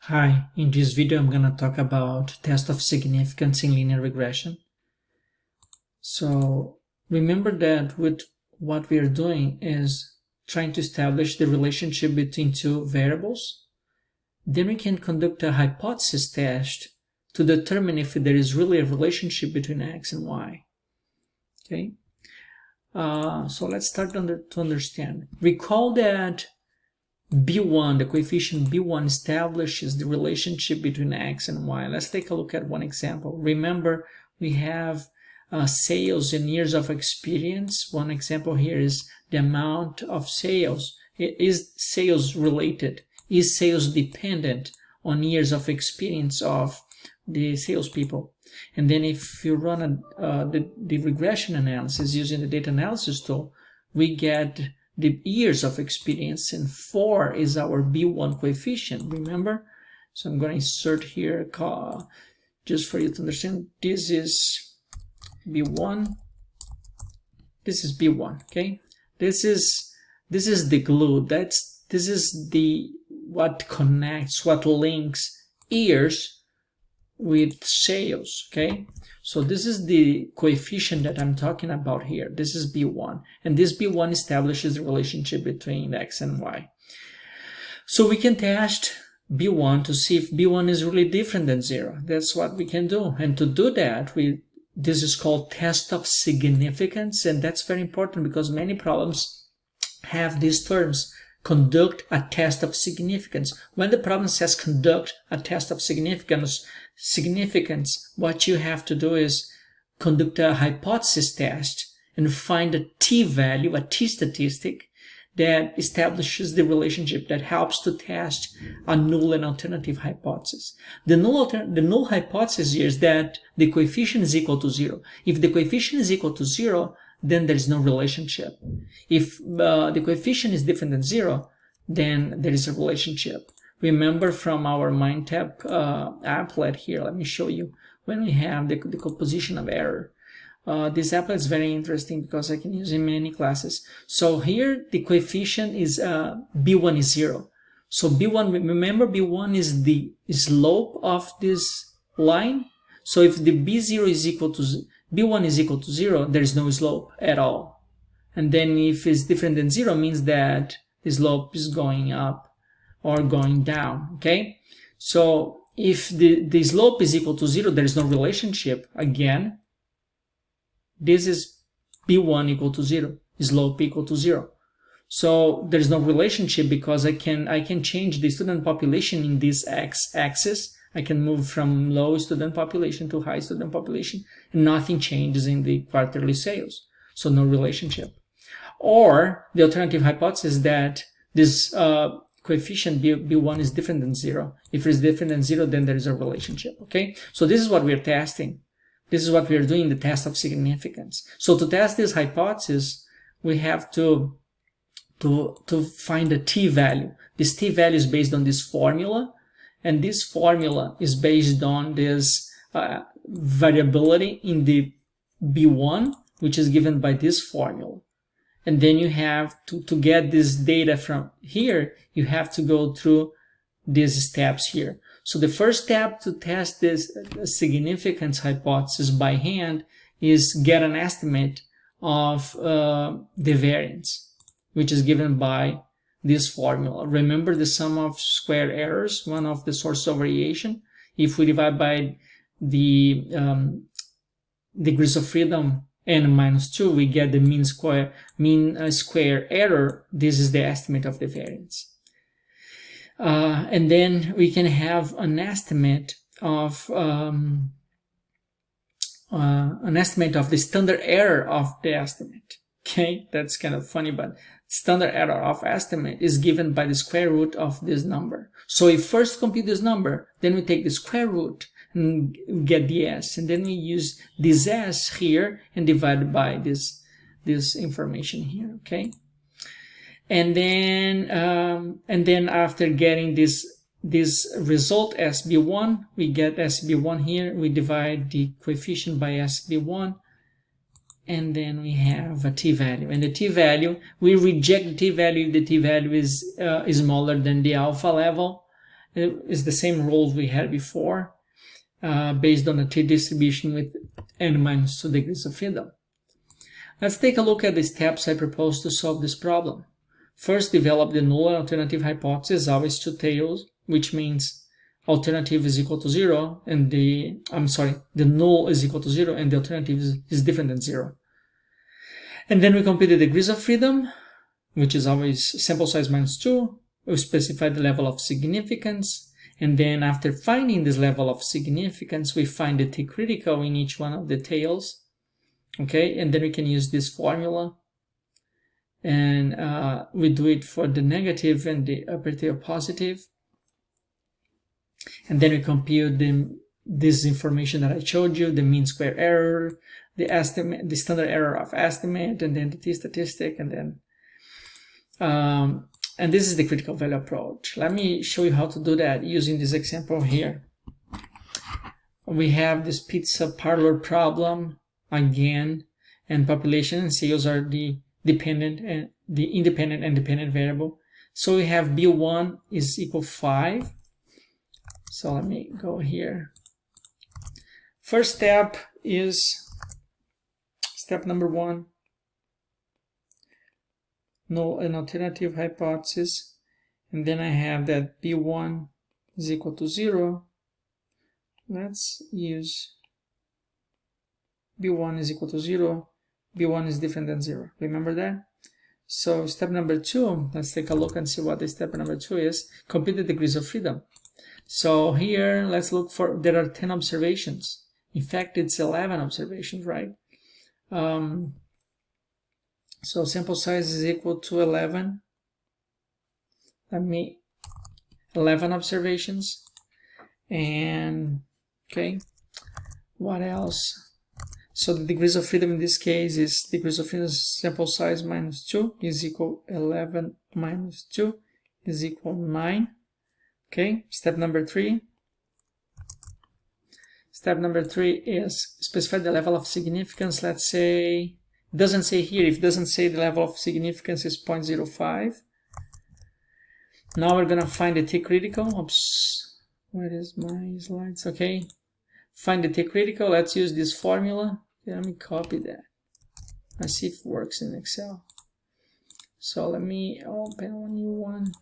Hi, in this video I'm going to talk about test of significance in linear regression. So remember that with what we are doing is trying to establish the relationship between two variables. Then we can conduct a hypothesis test to determine if there is really a relationship between x and y. Okay, so let's start to understand. Recall that B1, the coefficient B1 establishes the relationship between x and y. Let's take a look at one example. Remember, we have sales in years of experience. One example here is the amount of sales. Is sales related? Is sales dependent on years of experience of the salespeople? And then if you run the regression analysis using the data analysis tool, we get the years of experience, and 4 is our B1 coefficient, remember? So I'm going to insert here just for you to understand. This is B1. This is B1, okay? This is the glue. This is what connects, what links years with sales, okay? So this is the coefficient that I'm talking about here. This is B1, and this B1 establishes the relationship between x and y. So we can test B1 to see if B1 is really different than 0. That's what we can do. And to do that, this is called test of significance, and that's very important because many problems have these terms. Conduct a test of significance. When the problem says conduct a test of significance, what you have to do is conduct a hypothesis test and find a t-value, a t-statistic that establishes the relationship that helps to test a null and alternative hypothesis. The null hypothesis here is that the coefficient is equal to 0. If the coefficient is equal to 0, then there is no relationship. If the coefficient is different than 0, then there is a relationship. Remember from our MindTap applet here, let me show you when we have the composition of error. This applet is very interesting because I can use it in many classes. So here the coefficient is B1 is 0. So B1, remember B1 is the slope of this line. So if the B0 is equal to B1 is equal to 0, there is no slope at all. And then if it's different than 0, means that the slope is going up or going down, okay? So if the slope is equal to 0, there is no relationship. Again, this is B1 equal to 0, slope equal to 0. So there is no relationship because I can change the student population in this x-axis. I can move from low student population to high student population, and nothing changes in the quarterly sales. So no relationship. Or the alternative hypothesis is that this coefficient B1 is different than 0. If it is different than 0, then there is a relationship, okay? So this is what we're testing. This is what we're doing, the test of significance. So to test this hypothesis, we have to find a t-value. This t-value is based on this formula, and this formula is based on this variability in the B1, which is given by this formula. And then you have to get this data from here, you have to go through these steps here. So the first step to test this significance hypothesis by hand is get an estimate of the variance, which is given by this formula. Remember the sum of square errors, one of the sources of variation. If we divide by the degrees of freedom n minus 2, we get the mean square error. This is the estimate of the variance. And then we can have an estimate of the standard error of the estimate. Okay, that's kind of funny, but standard error of estimate is given by the square root of this number. So we first compute this number, then we take the square root and get the s, and then we use this s here and divide by this information here, okay? And then after getting this result SB1, we get SB1 here, we divide the coefficient by SB1, and then we have a t-value. And the t-value, we reject the t-value if the t-value is smaller than the alpha level, It is the same rules we had before, based on a t-distribution with n-2 degrees of freedom. Let's take a look at the steps I propose to solve this problem. First, develop the null and alternative hypothesis, always two tails, which means alternative is equal to 0 and the null is equal to 0 and the alternative is different than 0. And then we compute the degrees of freedom, which is always sample size minus 2. We specify the level of significance, and then after finding this level of significance, we find the t-critical in each one of the tails. Okay, and then we can use this formula, and we do it for the negative and the upper tail positive. And then we compute this information that I showed you, the mean square error, the estimate, the standard error of estimate, and then the t-statistic, and then and this is the critical value approach. Let me show you how to do that using this example here. We have this pizza parlor problem again, and population and sales are the dependent and the independent and dependent variable. So we have B1 is equal 5. So let me go here. First step is step number 1. Null and alternative hypothesis, and then I have that B1 is equal to 0. Let's use B1 is equal to 0. B1 is different than 0. Remember that? So step number 2, let's take a look and see what the step number 2 is. Compute the degrees of freedom. So here, let's look for, there are 10 observations. In fact, it's 11 observations, right? So sample size is equal to 11. 11 observations. And, okay, what else? So the degrees of freedom in this case is degrees of freedom sample size minus 2 is equal 11 minus 2 is equal 9. Okay, step number 3. Step number 3 is specify the level of significance. Let's say, it doesn't say here, if it doesn't say the level of significance is 0.05. Now we're gonna find the t-critical. Oops, where is my slides? Okay, find the t-critical. Let's use this formula. Okay, let me copy that. Let's see if it works in Excel. So let me open a new one.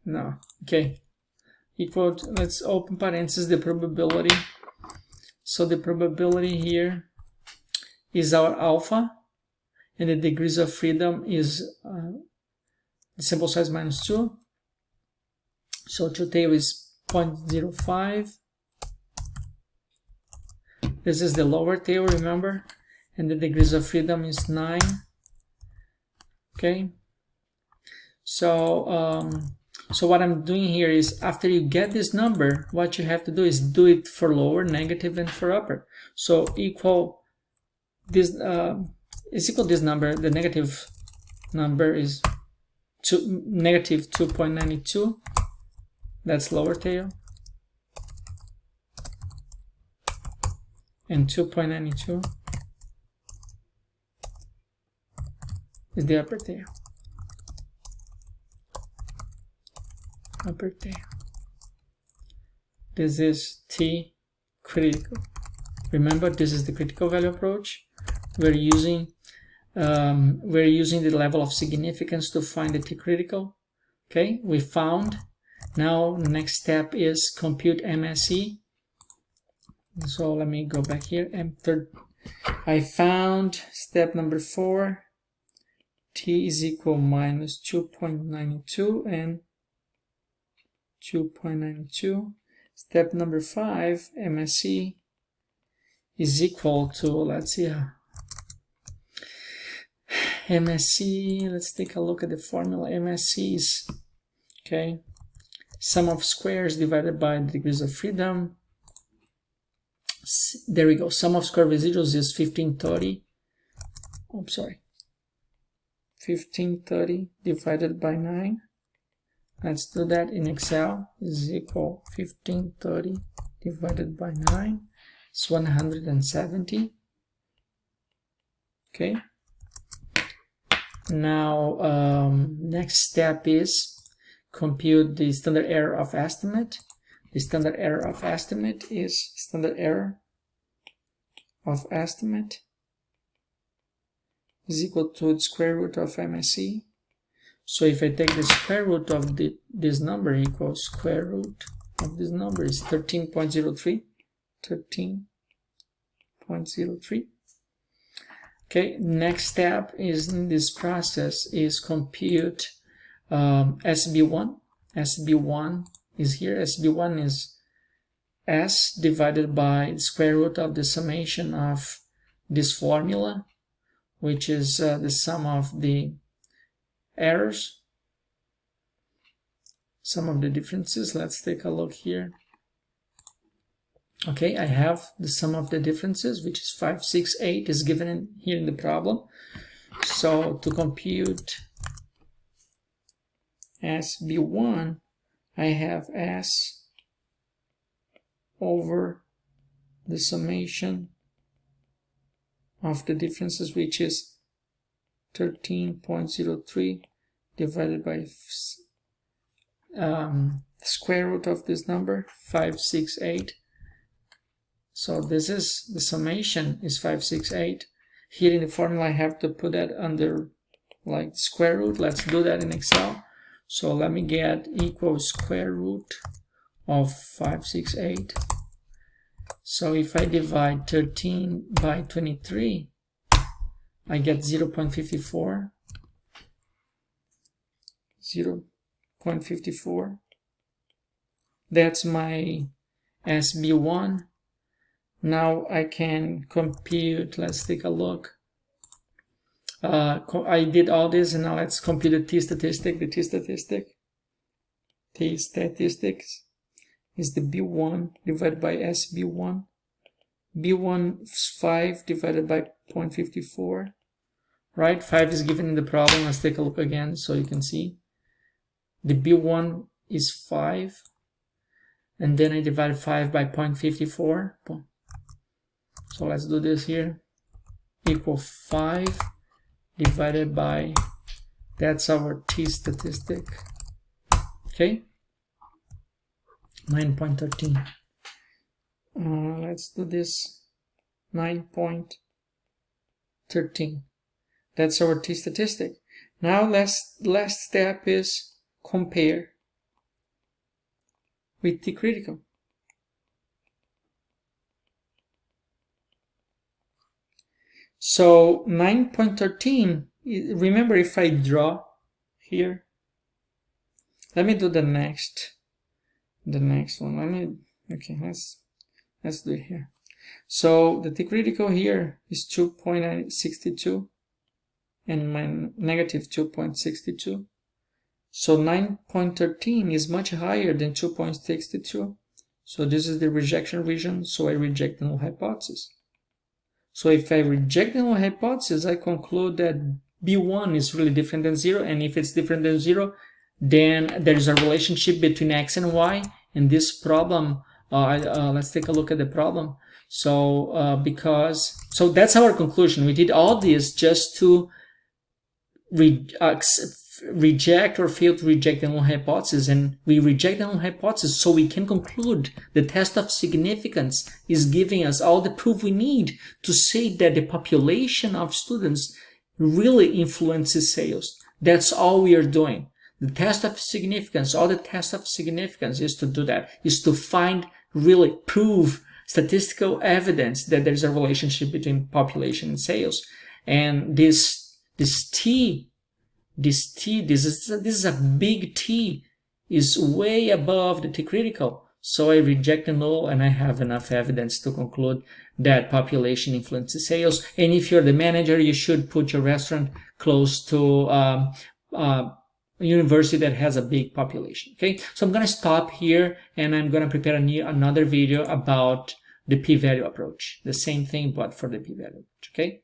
No, okay. Equal to, let's open parentheses, the probability. So the probability here is our alpha, and the degrees of freedom is the sample size minus 2. So two-tail is 0.05. This is the lower tail, remember? And the degrees of freedom is 9. Okay. So so what I'm doing here is, after you get this number, what you have to do is do it for lower, negative, and for upper. So equal this is equal this number. The negative number is negative 2.92. That's lower tail. And 2.92 is the upper tail. Upper tail. This is T critical. Remember, this is the critical value approach. We're using the level of significance to find the T critical. Okay, we found. Now next step is compute MSE. So let me go back here. I found step number 4. T is equal minus 2.92 and 2.92. Step number 5, MSE is equal to, let's see, MSE, let's take a look at the formula. MSE is, okay, sum of squares divided by the degrees of freedom. There we go. Sum of square residuals is 1530. Oh, sorry. 1530 divided by 9. Let's do that in Excel. Is equal 1530 divided by 9. It's 170. Okay. Now, next step is compute the standard error of estimate. The standard error of estimate is standard error of estimate is equal to the square root of MSE. So if I take the square root of this number equals square root of this number is 13.03. 13.03. Okay, next step is in this process is compute SB1. SB1 is here. SB1 is S divided by the square root of the summation of this formula, which is the sum of the errors, sum of the differences. Let's take a look here. Okay, I have the sum of the differences, which is 568, is given here in the problem. So to compute SB1, I have S over the summation of the differences, which is 13.03 divided by square root of this number, 568. So this is the summation is 568. Here in the formula I have to put that under like square root. Let's do that in Excel. So let me get equals square root of 568. So if I divide 13 by 23, I get 0.54. 0.54. That's my SB1. Now I can compute, let's take a look. I did all this and now let's compute the t-statistic. The t-statistics is the B1 divided by SB1. B1 is 5 divided by 0.54. Right, 5 is given in the problem. Let's take a look again so you can see. The B1 is 5. And then I divide 5 by 0.54. So let's do this here. Equal 5 divided by, that's our t-statistic. Okay? 9.13. Let's do this. 9.13. That's our t-statistic. Now last step is compare with t-critical. So 9.13, remember if I draw here, let me do the next one. Okay, let's do it here. So the t-critical here is 2.62 and my negative 2.62. So 9.13 is much higher than 2.62. So this is the rejection region, so I reject the null hypothesis. So if I reject the null hypothesis, I conclude that B1 is really different than 0, and if it's different than 0, then there is a relationship between x and y. And this problem, let's take a look at the problem. So so that's our conclusion. We did all this just to reject or fail to reject the null hypothesis, and we reject the null hypothesis so we can conclude the test of significance is giving us all the proof we need to say that the population of students really influences sales. That's all we are doing. The test of significance, all the test of significance is to do that, is to find, really prove statistical evidence that there's a relationship between population and sales. And this is a big T, is way above the t-critical. So I reject the null and I have enough evidence to conclude that population influences sales. And if you're the manager, you should put your restaurant close to a university that has a big population. Okay, so I'm going to stop here and I'm going to prepare another video about the p-value approach. The same thing, but for the p-value approach. Okay.